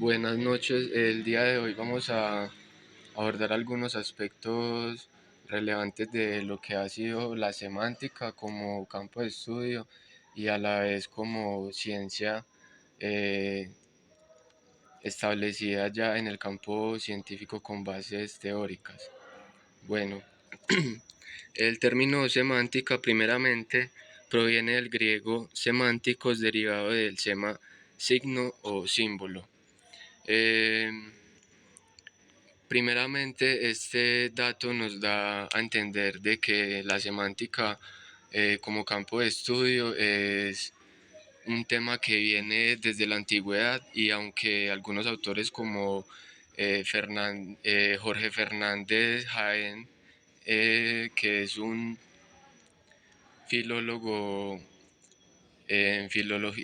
Buenas noches, el día de hoy vamos a abordar algunos aspectos relevantes de lo que ha sido la semántica como campo de estudio y a la vez como ciencia eh, establecida ya en el campo científico con bases teóricas. Bueno, el término semántica primeramente proviene del griego semánticos derivado del sema signo o símbolo. Eh, Primeramente, este dato nos da a entender de que la semántica como campo de estudio es un tema que viene desde la antigüedad y aunque algunos autores como Jorge Fernández Jaén, que es un filólogo filólogo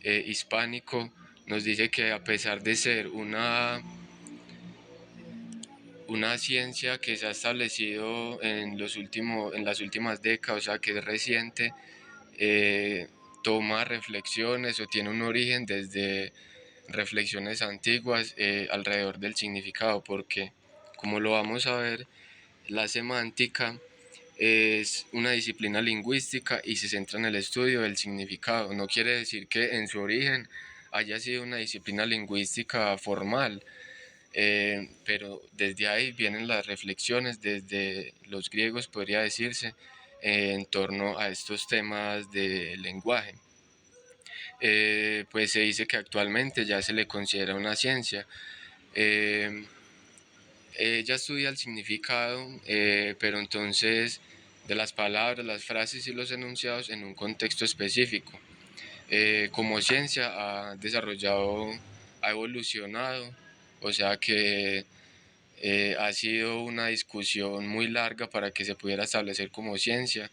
hispánico, nos dice que a pesar de ser una ciencia que se ha establecido en las últimas décadas, o sea que es reciente, toma reflexiones o tiene un origen desde reflexiones antiguas alrededor del significado, porque como lo vamos a ver, la semántica es una disciplina lingüística y se centra en el estudio del significado. No quiere decir que en su origen haya sido una disciplina lingüística formal, pero desde ahí vienen las reflexiones, desde los griegos podría decirse, en torno a estos temas de lenguaje. Pues se dice que actualmente ya se le considera una ciencia. Eh, Ella estudia el significado, pero entonces de las palabras, las frases y los enunciados en un contexto específico. Como ciencia ha evolucionado, o sea que ha sido una discusión muy larga para que se pudiera establecer como ciencia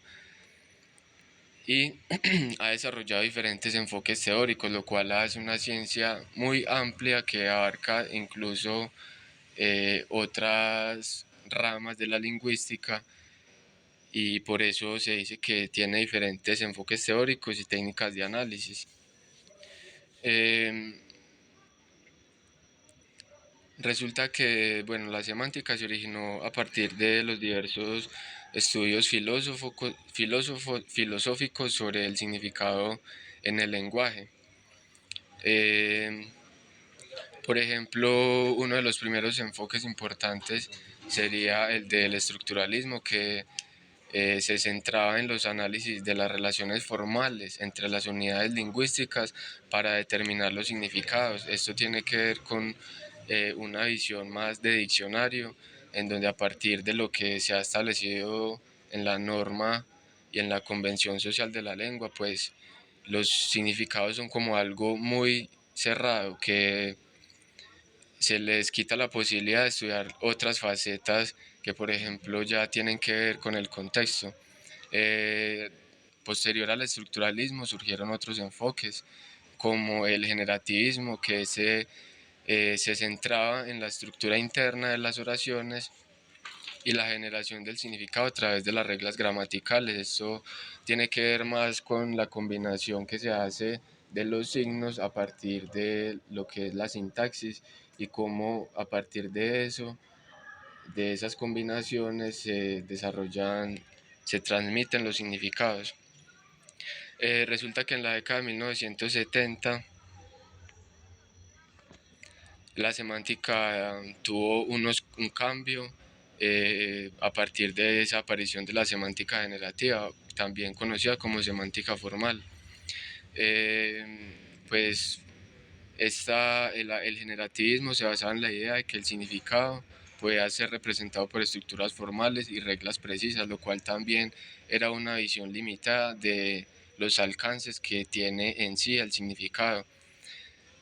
y ha desarrollado diferentes enfoques teóricos, lo cual hace una ciencia muy amplia que abarca incluso otras ramas de la lingüística y por eso se dice que tiene diferentes enfoques teóricos y técnicas de análisis. Eh, Resulta que bueno, la semántica se originó a partir de los diversos estudios filosóficos sobre el significado en el lenguaje. Eh, por ejemplo, uno de los primeros enfoques importantes sería el del estructuralismo, que se centraba en los análisis de las relaciones formales entre las unidades lingüísticas para determinar los significados. Esto tiene que ver con una visión más de diccionario, en donde a partir de lo que se ha establecido en la norma y en la convención social de la lengua, pues los significados son como algo muy cerrado, que se les quita la posibilidad de estudiar otras facetas que por ejemplo ya tienen que ver con el contexto. Eh, Posterior al estructuralismo surgieron otros enfoques como el generativismo, que se centraba en la estructura interna de las oraciones y la generación del significado a través de las reglas gramaticales. Esto tiene que ver más con la combinación que se hace de los signos a partir de lo que es la sintaxis y cómo a partir de eso, de esas combinaciones se desarrollan, se transmiten los significados. Resulta que en la década de 1970 la semántica tuvo un cambio a partir de esa aparición de la semántica generativa, también conocida como semántica formal. Pues el generativismo se basaba en la idea de que el significado pueda ser representado por estructuras formales y reglas precisas, lo cual también era una visión limitada de los alcances que tiene en sí el significado.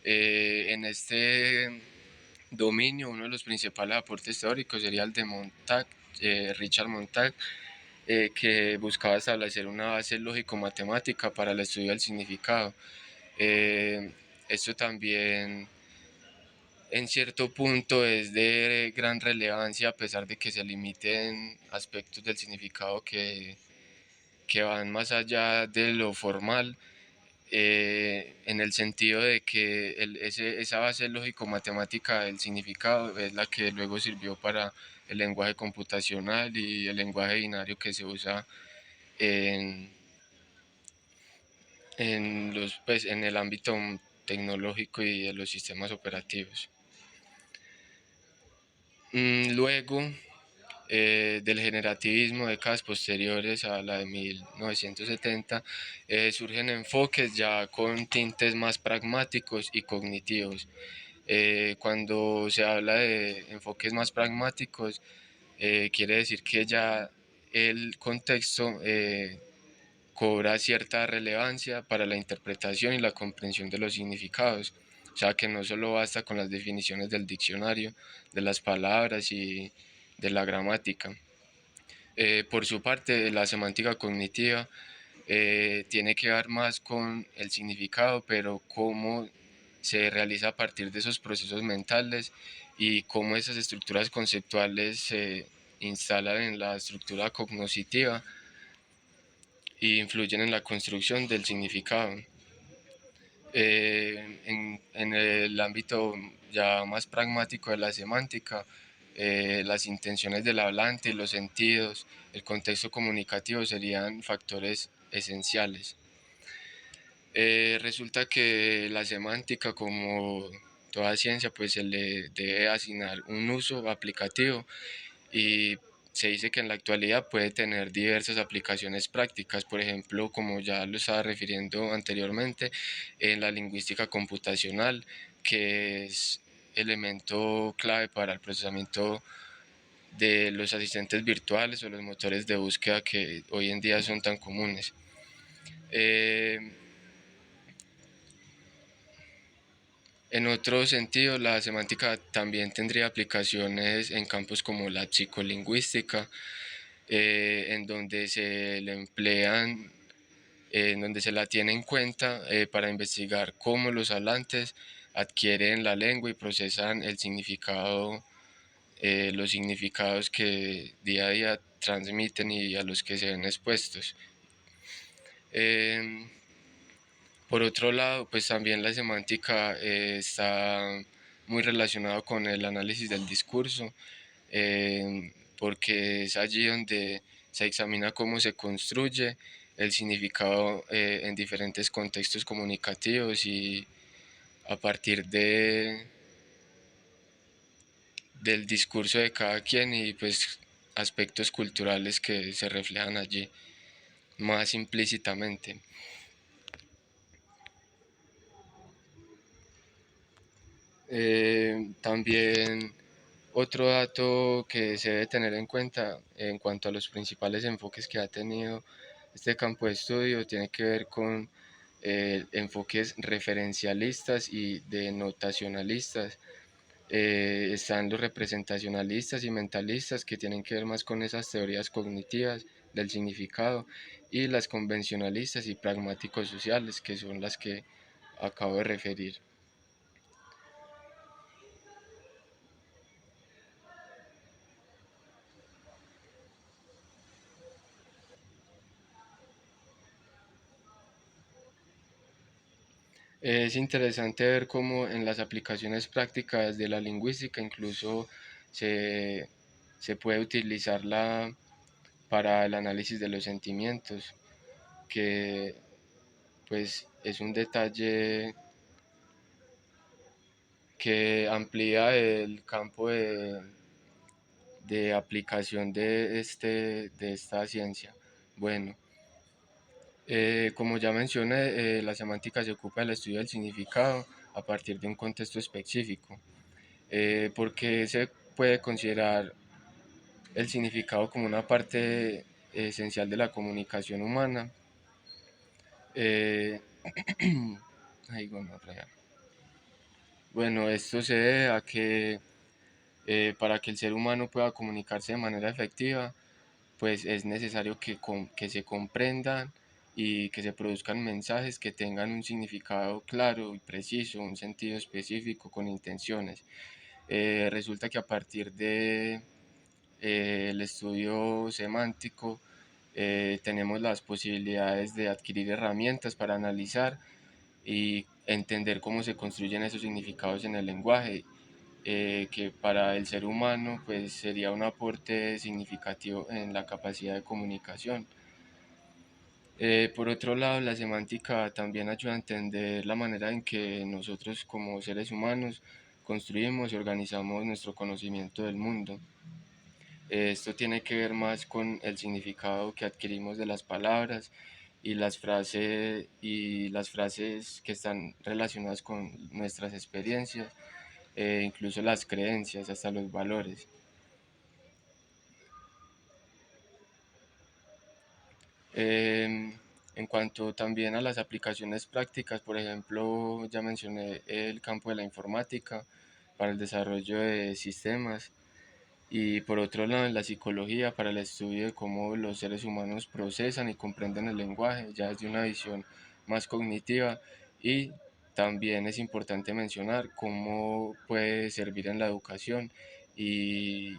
En este dominio, uno de los principales aportes teóricos sería el de Richard Montag, que buscaba establecer una base lógico-matemática para el estudio del significado. Eh, Esto también en cierto punto es de gran relevancia, a pesar de que se limiten aspectos del significado que van más allá de lo formal. en el sentido de que esa base lógico-matemática del significado es la que luego sirvió para el lenguaje computacional y el lenguaje binario que se usa en, pues, en el ámbito tecnológico y de los sistemas operativos. Luego del generativismo, décadas posteriores a la de 1970, surgen enfoques ya con tintes más pragmáticos y cognitivos. Cuando se habla de enfoques más pragmáticos, quiere decir que ya el contexto cobra cierta relevancia para la interpretación y la comprensión de los significados. O sea que no solo basta con las definiciones del diccionario, de las palabras y de la gramática. Por su parte, la semántica cognitiva tiene que ver más con el significado, pero cómo se realiza a partir de esos procesos mentales y cómo esas estructuras conceptuales se instalan en la estructura cognoscitiva y influyen en la construcción del significado. En el ámbito ya más pragmático de la semántica, las intenciones del hablante y los sentidos, el contexto comunicativo serían factores esenciales. Resulta que la semántica, como toda ciencia, pues se le debe asignar un uso aplicativo y se dice que en la actualidad puede tener diversas aplicaciones prácticas, por ejemplo, como ya lo estaba refiriendo anteriormente, en la lingüística computacional, que es elemento clave para el procesamiento de los asistentes virtuales o los motores de búsqueda que hoy en día son tan comunes. En otro sentido, la semántica también tendría aplicaciones en campos como la psicolingüística, en donde se le emplean, en donde se la tiene en cuenta para investigar cómo los hablantes adquieren la lengua y procesan el significado, los significados que día a día transmiten y a los que se ven expuestos. Eh, por otro lado, pues también la semántica está muy relacionada con el análisis del discurso, porque es allí donde se examina cómo se construye el significado en diferentes contextos comunicativos y a partir del discurso de cada quien y pues aspectos culturales que se reflejan allí más implícitamente. También otro dato que se debe tener en cuenta en cuanto a los principales enfoques que ha tenido este campo de estudio tiene que ver con enfoques referencialistas y denotacionalistas. Están los representacionalistas y mentalistas que tienen que ver más con esas teorías cognitivas del significado y las convencionalistas y pragmáticos sociales que son las que acabo de referir. Es interesante ver cómo en las aplicaciones prácticas de la lingüística incluso se, se puede utilizarla para el análisis de los sentimientos, que pues es un detalle que amplía el campo de aplicación de esta ciencia. Bueno, como ya mencioné, la semántica se ocupa del estudio del significado a partir de un contexto específico, porque se puede considerar el significado como una parte esencial de la comunicación humana. Eh, ay, bueno, esto se debe a que para que el ser humano pueda comunicarse de manera efectiva, pues es necesario que se comprendan y que se produzcan mensajes que tengan un significado claro y preciso, un sentido específico con intenciones. Resulta que a partir de el estudio semántico tenemos las posibilidades de adquirir herramientas para analizar y entender cómo se construyen esos significados en el lenguaje, que para el ser humano pues sería un aporte significativo en la capacidad de comunicación. Por otro lado, la semántica también ayuda a entender la manera en que nosotros como seres humanos construimos y organizamos nuestro conocimiento del mundo. Esto tiene que ver más con el significado que adquirimos de las palabras y las frases que están relacionadas con nuestras experiencias, incluso las creencias, hasta los valores. En cuanto también a las aplicaciones prácticas, por ejemplo, ya mencioné el campo de la informática para el desarrollo de sistemas y por otro lado en la psicología para el estudio de cómo los seres humanos procesan y comprenden el lenguaje ya desde una visión más cognitiva, y también es importante mencionar cómo puede servir en la educación, y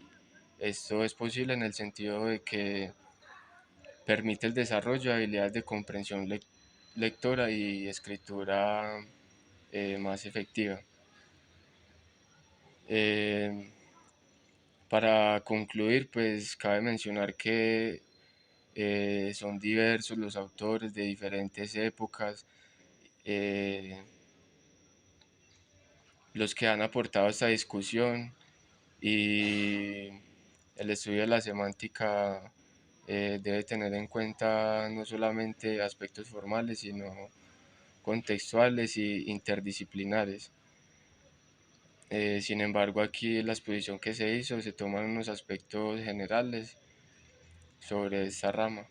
esto es posible en el sentido de que permite el desarrollo de habilidades de comprensión lectora y escritura más efectiva. Eh, para concluir, pues cabe mencionar que son diversos los autores de diferentes épocas, eh, los que han aportado a esta discusión, y el estudio de la semántica debe tener en cuenta no solamente aspectos formales, sino contextuales y interdisciplinares. Sin embargo, aquí en la exposición que se hizo se toman unos aspectos generales sobre esta rama.